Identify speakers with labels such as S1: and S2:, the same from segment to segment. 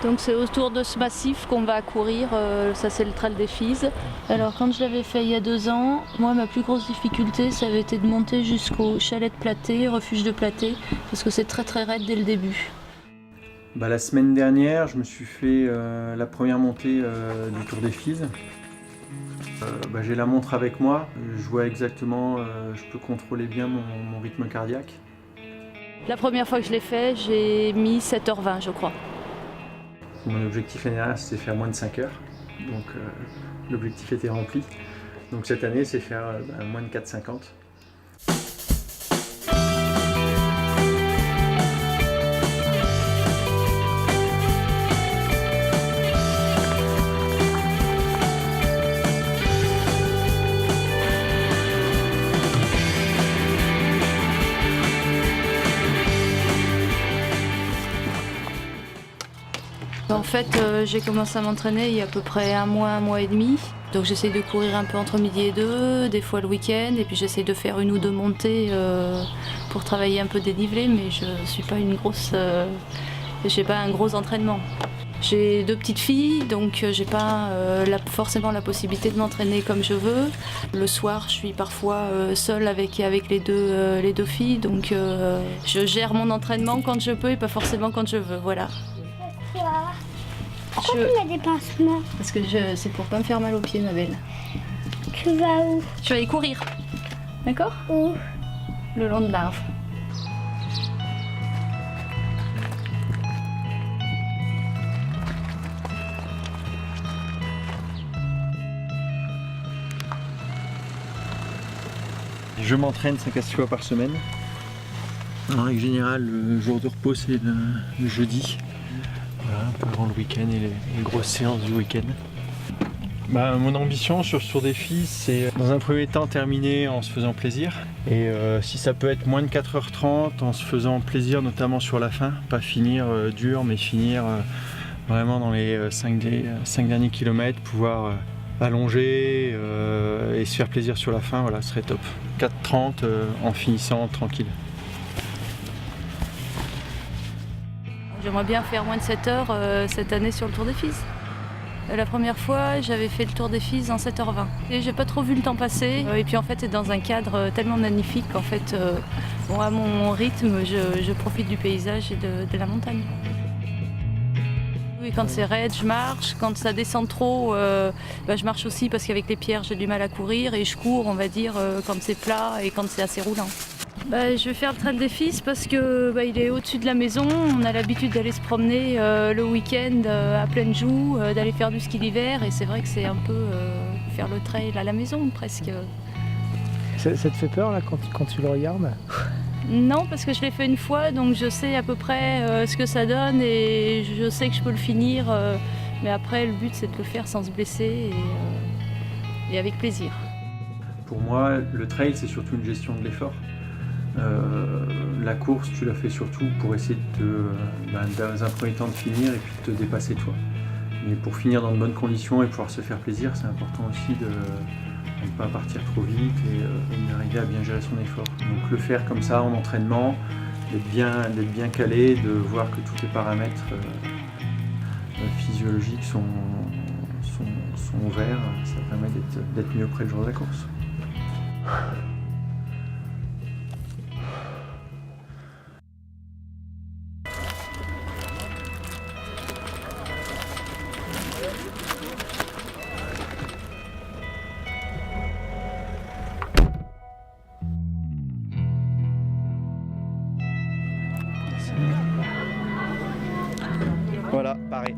S1: Donc c'est autour de ce massif qu'on va courir, ça c'est le trail des Fises. Alors quand je l'avais fait il y a 2 ans, moi ma plus grosse difficulté ça avait été de monter jusqu'au chalet de Platé, refuge de Platé, parce que c'est très très raide dès le début.
S2: La semaine dernière, je me suis fait la première montée du Tour des Fises. J'ai la montre avec moi, je vois exactement, je peux contrôler bien mon rythme cardiaque.
S1: La première fois que je l'ai fait, j'ai mis 7h20 je crois.
S2: Mon objectif l'année dernière c'était faire moins de 5 heures, donc l'objectif était rempli. Donc cette année c'est faire moins de 4,50.
S1: En fait, j'ai commencé à m'entraîner il y a à peu près 1 mois et demi. Donc j'essaye de courir un peu entre midi et 2, des fois le week-end, et puis j'essaye de faire 1 ou 2 montées pour travailler un peu dénivelé, mais je suis pas j'ai pas un gros entraînement. J'ai 2 petites filles, donc j'ai pas forcément la possibilité de m'entraîner comme je veux. Le soir, je suis parfois seule avec les deux filles, donc je gère mon entraînement quand je peux et pas forcément quand je veux, voilà.
S3: Pourquoi tu mets des pansements?
S1: Parce que c'est pour pas me faire mal aux pieds, ma belle.
S3: Tu vas où?
S1: Je vais aller courir, d'accord?
S3: Où?
S1: Le long de l'Arve.
S2: Je m'entraîne 5 à 6 fois par semaine. En règle générale, le jour de repos c'est le jeudi. Voilà, un peu avant le week-end et les grosses séances du week-end. Mon ambition sur ce Tour des Fises, c'est dans un premier temps terminer en se faisant plaisir. Et si ça peut être moins de 4h30 en se faisant plaisir, notamment sur la fin. Pas finir dur, mais finir vraiment dans les 5 derniers kilomètres, pouvoir allonger et se faire plaisir sur la fin, voilà, ce serait top. 4h30 en finissant tranquille.
S1: J'aimerais bien faire moins de 7 heures cette année sur le Tour des Fises. La première fois, j'avais fait le Tour des Fises en 7h20. Et j'ai pas trop vu le temps passer. Et puis en fait, c'est dans un cadre tellement magnifique qu'en fait, à mon rythme, je profite du paysage et de la montagne. Oui, quand c'est raide, je marche. Quand ça descend trop, je marche aussi parce qu'avec les pierres, j'ai du mal à courir. Et je cours, on va dire, quand c'est plat et quand c'est assez roulant. Je vais faire le trail des Fises parce que il est au-dessus de la maison. On a l'habitude d'aller se promener le week-end à pleine joue, d'aller faire du ski d'hiver. Et c'est vrai que c'est un peu faire le trail à la maison presque.
S4: Ça te fait peur là quand tu le regardes?
S1: Non, parce que je l'ai fait une fois, donc je sais à peu près ce que ça donne et je sais que je peux le finir. Mais après, le but c'est de le faire sans se blesser et avec plaisir.
S2: Pour moi, le trail c'est surtout une gestion de l'effort. La course, tu la fais surtout pour essayer dans un premier temps de finir et puis de te dépasser toi. Mais pour finir dans de bonnes conditions et pouvoir se faire plaisir, c'est important aussi de ne pas partir trop vite et d'arriver à bien gérer son effort. Donc le faire comme ça en entraînement, d'être bien calé, de voir que tous les paramètres physiologiques sont ouverts, ça permet d'être mieux près le jour de la course. Voilà, pareil.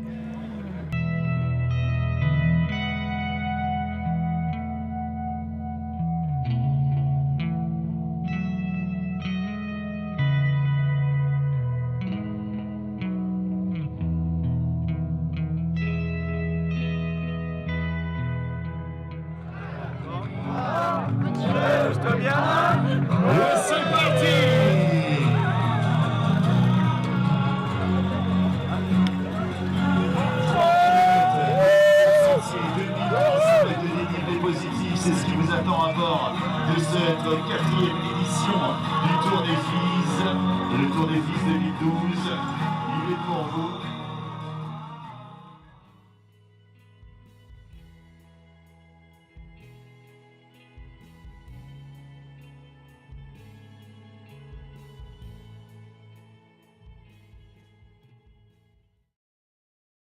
S5: Lève-toi bien. C'est parti. C'est ce qui vous attend à bord de cette 4e édition du Tour des Fises. Et le Tour des Fises 2012, il est pour vous.